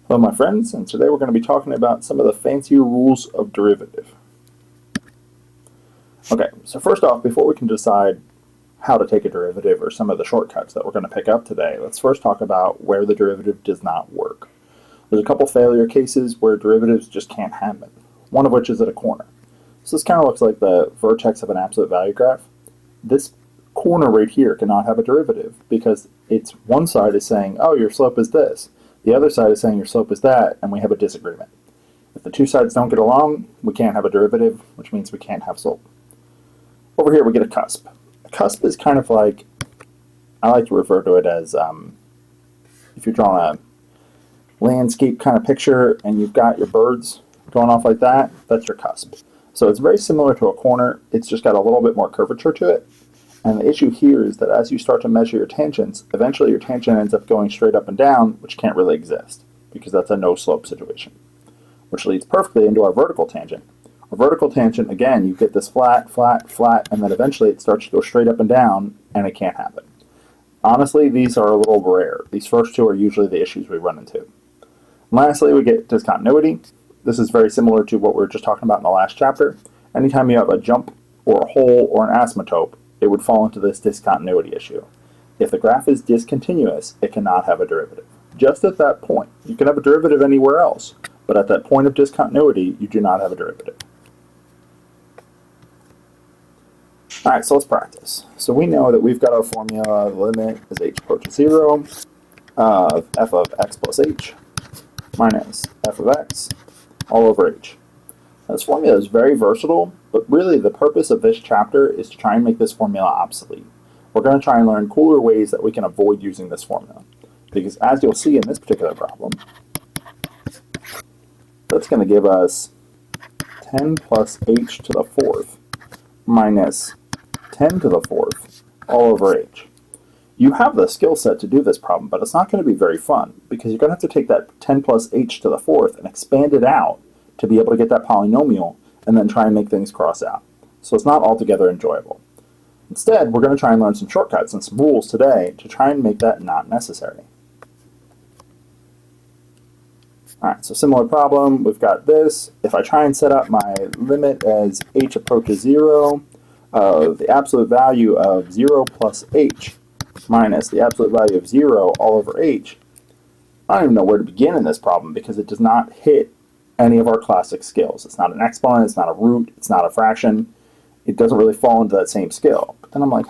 Hello my friends, and today we're going to be talking about some of the fancier rules of derivative. Okay, so first off, before we can decide how to take a derivative or some of the shortcuts that we're going to pick up today, let's first talk about where the derivative does not work. There's a couple failure cases where derivatives just can't happen, one of which is at a corner. So this kind of looks like the vertex of an absolute value graph. This corner right here cannot have a derivative because it's one side is saying, oh, your slope is this. The other side is saying your slope is that, and we have a disagreement. If the two sides don't get along, we can't have a derivative, which means we can't have slope. Over here we get a cusp. A cusp is kind of like, I like to refer to it as, if you're drawing a landscape kind of picture and you've got your birds going off like that, that's your cusp. So it's very similar to a corner, it's just got a little bit more curvature to it. And the issue here is that as you start to measure your tangents, eventually your tangent ends up going straight up and down, which can't really exist, because that's a no-slope situation. Which leads perfectly into our vertical tangent. Our vertical tangent, again, you get this flat, flat, flat, and then eventually it starts to go straight up and down, and it can't happen. Honestly, these are a little rare. These first two are usually the issues we run into. And lastly, we get discontinuity. This is very similar to what we were just talking about in the last chapter. Anytime you have a jump, or a hole, or an asymptote, it would fall into this discontinuity issue. If the graph is discontinuous, it cannot have a derivative. Just at that point. You can have a derivative anywhere else, but at that point of discontinuity, you do not have a derivative. Alright, so let's practice. So we know that we've got our formula, the limit as h approaches 0 of f of x plus h minus f of x all over h. Now, this formula is very versatile, but really the purpose of this chapter is to try and make this formula obsolete. We're going to try and learn cooler ways that we can avoid using this formula. Because as you'll see in this particular problem, that's going to give us 10 plus h to the fourth minus 10 to the fourth all over h. You have the skill set to do this problem, but it's not going to be very fun, because you're going to have to take that 10 plus h to the fourth and expand it out to be able to get that polynomial and then try and make things cross out. So it's not altogether enjoyable. Instead, we're going to try and learn some shortcuts and some rules today to try and make that not necessary. Alright, so similar problem, we've got this. If I try and set up my limit as h approaches 0 of the absolute value of 0 plus h minus the absolute value of 0 all over h, I don't even know where to begin in this problem because it does not hit any of our classic skills. It's not an exponent, it's not a root, it's not a fraction. It doesn't really fall into that same skill. But then I'm like,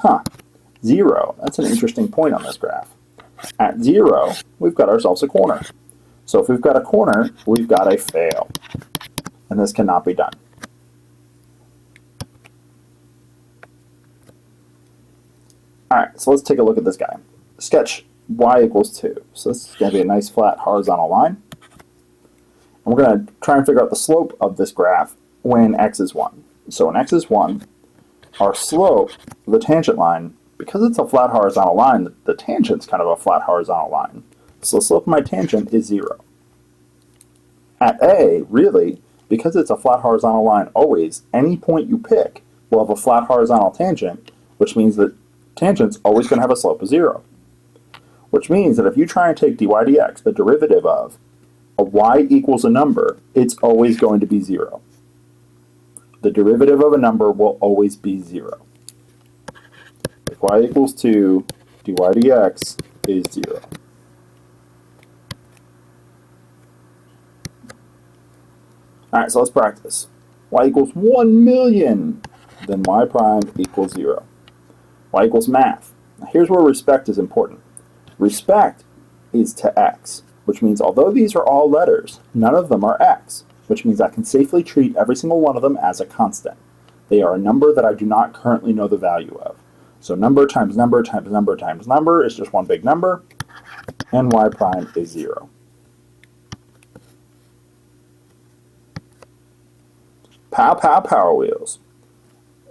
0, that's an interesting point on this graph. At 0, we've got ourselves a corner. So if we've got a corner, we've got a fail. And this cannot be done. Alright, so let's take a look at this guy. Sketch y equals 2. So this is going to be a nice flat horizontal line. And we're going to try and figure out the slope of this graph when x is 1. So when x is 1, our slope, the tangent line, because it's a flat horizontal line, the tangent's kind of a flat horizontal line. So the slope of my tangent is 0. At a, really, because it's a flat horizontal line always, any point you pick will have a flat horizontal tangent, which means that tangent's always going to have a slope of 0. Which means that if you try and take dy dx, the derivative of a y equals a number, it's always going to be 0. The derivative of a number will always be 0. If y equals 2, dy dx is 0. Alright, so let's practice. Y equals 1 million, then y prime equals 0. Y equals math. Now here's where respect is important. Respect is to x, which means although these are all letters, none of them are x, which means I can safely treat every single one of them as a constant. They are a number that I do not currently know the value of. So number times number times number times number is just one big number, and y prime is 0. Pow, pow, Power Wheels.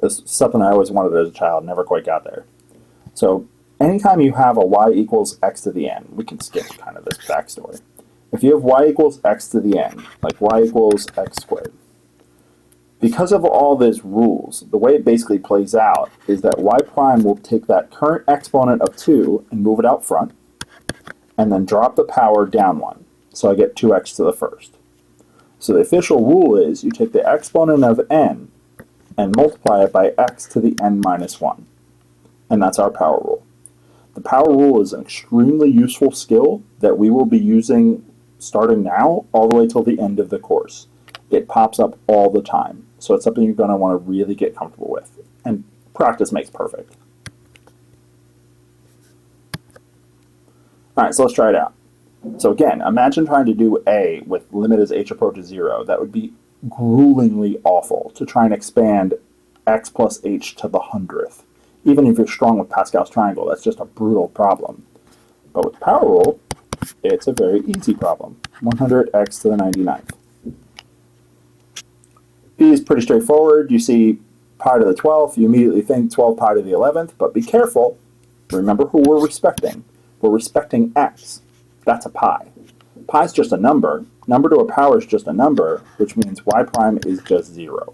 This is something I always wanted as a child, never quite got there. So anytime you have a y equals x to the n, we can skip kind of this backstory. If you have y equals x to the n, like y equals x squared, because of all these rules, the way it basically plays out is that y prime will take that current exponent of 2 and move it out front, and then drop the power down 1. so I get 2x to the first. So the official rule is you take the exponent of n and multiply it by x to the n minus 1. And that's our power rule. The power rule is an extremely useful skill that we will be using starting now all the way till the end of the course. It pops up all the time, so it's something you're going to want to really get comfortable with. And practice makes perfect. All right, so let's try it out. So again, imagine trying to do a with limit as h approaches 0. That would be gruelingly awful to try and expand x plus h to the 100th. Even if you're strong with Pascal's triangle, that's just a brutal problem. But with power rule, it's a very easy problem. 100x to the 99th. B is pretty straightforward. You see pi to the 12th, you immediately think 12 pi to the 11th, but be careful. Remember who we're respecting. We're respecting x. That's a pi. Pi is just a number. Number to a power is just a number, which means y prime is just 0.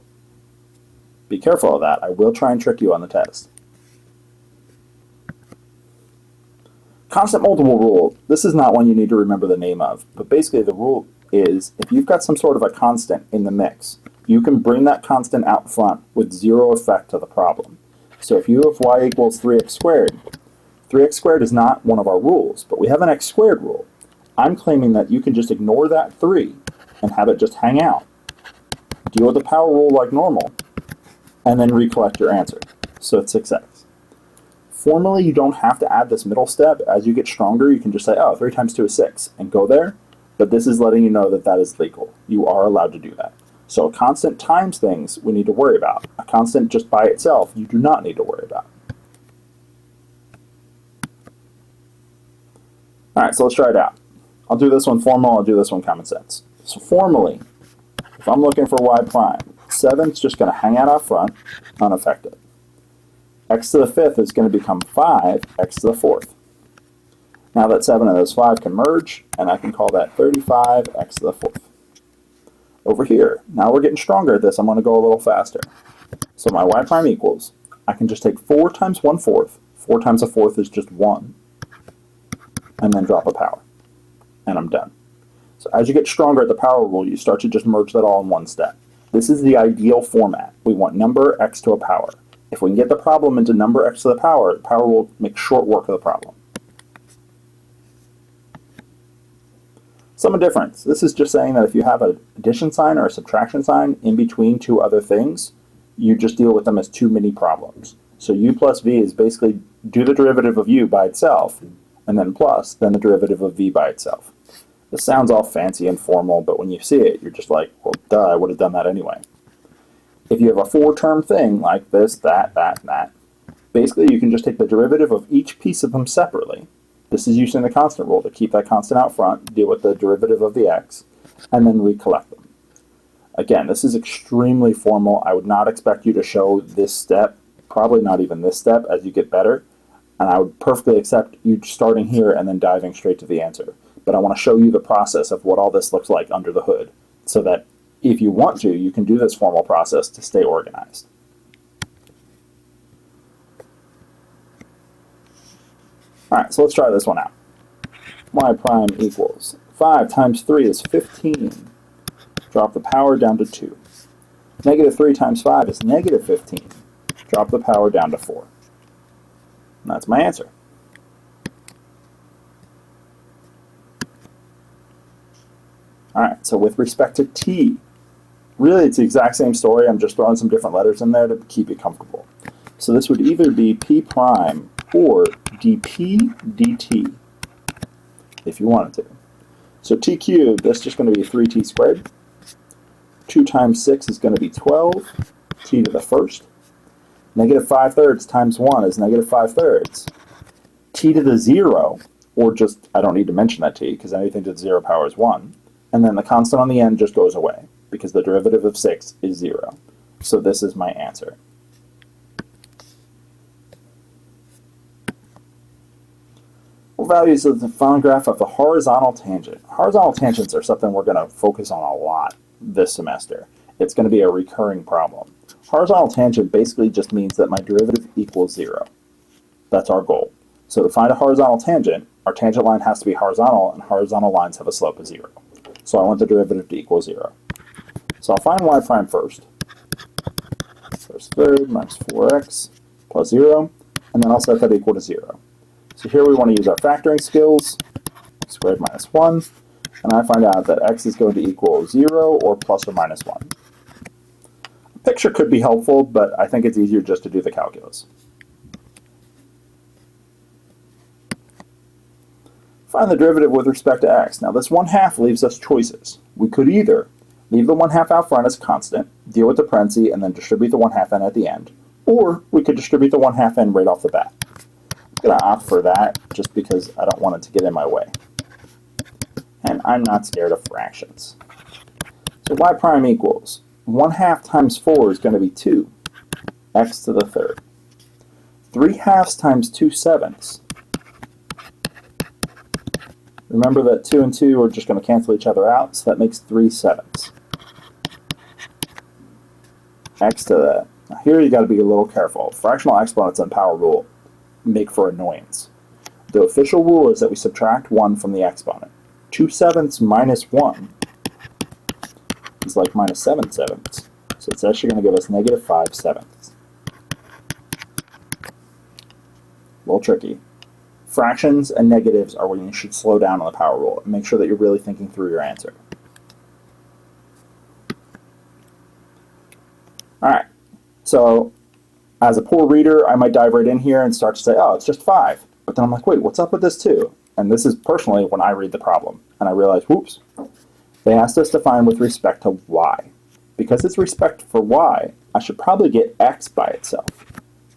Be careful of that. I will try and trick you on the test. Constant multiple rule. This is not one you need to remember the name of, but basically the rule is if you've got some sort of a constant in the mix, you can bring that constant out front with 0 effect to the problem. So if you have y equals 3x squared, 3x squared is not one of our rules, but we have an x squared rule. I'm claiming that you can just ignore that 3 and have it just hang out. Deal with the power rule like normal, and then recollect your answer. So it's 6x. Formally, you don't have to add this middle step. As you get stronger, you can just say, oh, 3 times 2 is 6, and go there. But this is letting you know that that is legal. You are allowed to do that. So a constant times things we need to worry about. A constant just by itself, you do not need to worry about. All right, so let's try it out. I'll do this one formal, I'll do this one common sense. So formally, if I'm looking for y prime, 7 is just going to hang out up front, unaffected. X to the 5th is going to become 5, x to the 4th. Now that 7 and those 5 can merge, and I can call that 35, x to the 4th. Over here, now we're getting stronger at this, I'm going to go a little faster. So my y prime equals, I can just take 4 times 1/4, 4 times a 4th is just 1, and then drop a power. And I'm done. So as you get stronger at the power rule, you start to just merge that all in one step. This is the ideal format. We want number x to a power. If we can get the problem into number x to the power will make short work of the problem. Sum of difference. This is just saying that if you have an addition sign or a subtraction sign in between two other things, you just deal with them as two mini problems. So u plus v is basically do the derivative of u by itself, and then plus, then the derivative of v by itself. This sounds all fancy and formal, but when you see it, you're just like, well, duh, I would have done that anyway. If you have a 4-term thing like this, that, and that, basically you can just take the derivative of each piece of them separately. This is using the constant rule to keep that constant out front, deal with the derivative of the x, and then recollect them. Again, this is extremely formal. I would not expect you to show this step, probably not even this step, as you get better. And I would perfectly accept you starting here and then diving straight to the answer. But I want to show you the process of what all this looks like under the hood, so that if you want to, you can do this formal process to stay organized. All right, so let's try this one out. Y prime equals 5 times 3 is 15. Drop the power down to 2. Negative 3 times 5 is negative 15. Drop the power down to 4. And that's my answer. All right, so with respect to t, really it's the exact same story. I'm just throwing some different letters in there to keep you comfortable. So this would either be p prime or dp dt, if you wanted to. So t cubed, that's just going to be 3t squared. 2 times 6 is going to be 12, t to the first. Negative 5/3 times 1 is negative 5/3. T to the 0, or just, I don't need to mention that t, because anything to the 0 power is 1. And then the constant on the end just goes away, because the derivative of 6 is 0. So this is my answer. What values of the following graph of the horizontal tangent? Horizontal tangents are something we're going to focus on a lot this semester. It's going to be a recurring problem. Horizontal tangent basically just means that my derivative equals 0. That's our goal. So to find a horizontal tangent, our tangent line has to be horizontal, and horizontal lines have a slope of 0. So I want the derivative to equal 0. So I'll find y prime first. First third minus 4x plus 0, and then I'll set that equal to 0. So here we want to use our factoring skills, x squared minus 1, and I find out that x is going to equal 0 or plus or minus 1. A picture could be helpful, but I think it's easier just to do the calculus. Find the derivative with respect to x. Now this 1/2 leaves us choices. We could either leave the 1/2 out front as a constant, deal with the parentheses, and then distribute the 1/2 n at the end, or we could distribute the 1/2 n right off the bat. I'm going to opt for that just because I don't want it to get in my way. And I'm not scared of fractions. So y prime equals 1/2 times 4 is going to be 2, x to the third. 3/2 times 2/7. Remember that 2 and 2 are just going to cancel each other out, so that makes 3/7. X to that. Now here you got to be a little careful. Fractional exponents and power rule make for annoyance. The official rule is that we subtract 1 from the exponent. 2/7 minus 1 is like minus 7/7. So it's actually going to give us negative 5/7. A little tricky. Fractions and negatives are when you should slow down on the power rule and make sure that you're really thinking through your answer. Alright, so as a poor reader, I might dive right in here and start to say, oh, it's just 5. But then I'm like, wait, what's up with this 2? And this is personally when I read the problem. And I realize, whoops, they asked us to find with respect to y. Because it's respect for y, I should probably get x by itself.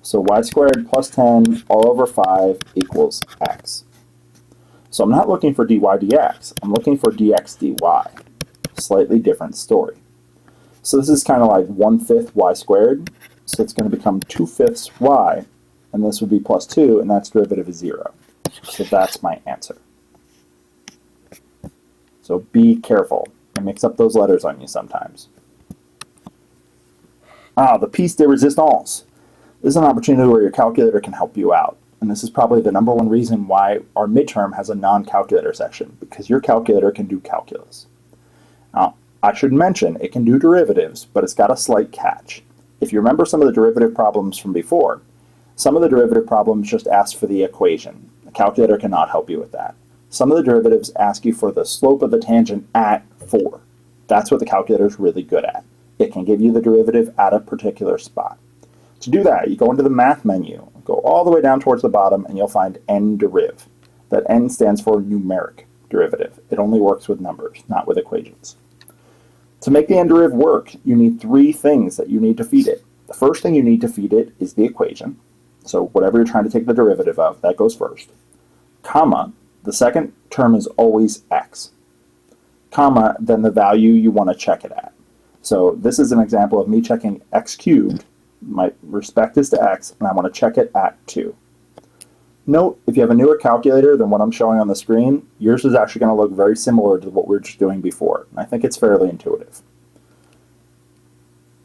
So y squared plus 10 all over 5 equals x. So I'm not looking for dy dx, I'm looking for dx dy. Slightly different story. So this is kind of like 1/5 y squared, so it's going to become 2/5 y, and this would be plus 2, and that's derivative is 0. So that's my answer. So be careful. I mix up those letters on you sometimes. The piece de resistance. This is an opportunity where your calculator can help you out. And this is probably the #1 reason why our midterm has a non-calculator section, because your calculator can do calculus. Now, I should mention it can do derivatives, but it's got a slight catch. If you remember some of the derivative problems from before, some of the derivative problems just ask for the equation. The calculator cannot help you with that. Some of the derivatives ask you for the slope of the tangent at 4. That's what the calculator is really good at. It can give you the derivative at a particular spot. To do that, you go into the math menu, go all the way down towards the bottom, and you'll find n-deriv. That n stands for numeric derivative. It only works with numbers, not with equations. To make the n-deriv work, you need 3 things that you need to feed it. The first thing you need to feed it is the equation. So whatever you're trying to take the derivative of, that goes first. Comma, the second term is always x. Comma, then the value you want to check it at. So this is an example of me checking x cubed. My respect is to x, and I want to check it at 2. Note, if you have a newer calculator than what I'm showing on the screen, yours is actually going to look very similar to what we were just doing before. And I think it's fairly intuitive.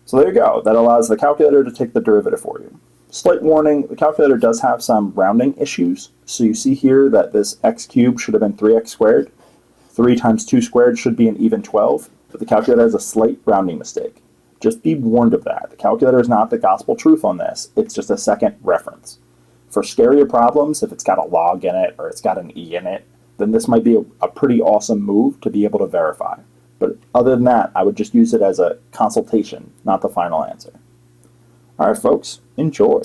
So there you go. That allows the calculator to take the derivative for you. Slight warning, the calculator does have some rounding issues. So you see here that this x cubed should have been 3x squared. 3 times 2 squared should be an even 12. But the calculator has a slight rounding mistake. Just be warned of that. The calculator is not the gospel truth on this. It's just a second reference. For scarier problems, if it's got a log in it or it's got an e in it, then this might be a pretty awesome move to be able to verify. But other than that, I would just use it as a consultation, not the final answer. All right, folks, enjoy.